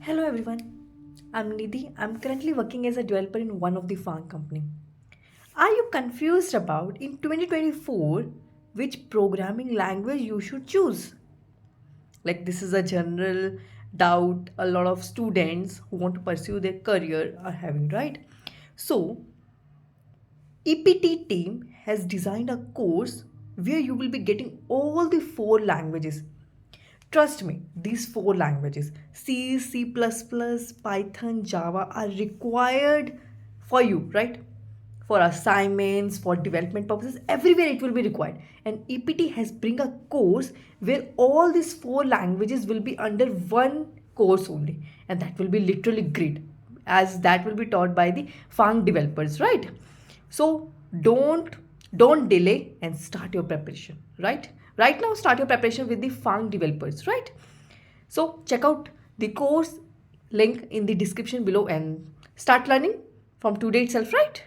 Hello everyone, I'm Nidhi. I'm currently working as a developer in one of the farm company. Are you confused about in 2024 which programming language you should choose? Like this is a general doubt a lot of students who want to pursue their career are having, right? So, EPT team has designed a course where you will be getting all the four languages. Trust me, these four languages C, C, Python, Java are required for you, right? For assignments, for development purposes, everywhere it will be required. And EPT has bring a course where all these four languages will be under one course only. And that will be literally great as that will be taught by the Fang developers, right? So don't delay and start your preparation, right? Right now, start your preparation with the Fang developers, right? So check out the course link in the description below and start learning from today itself, right?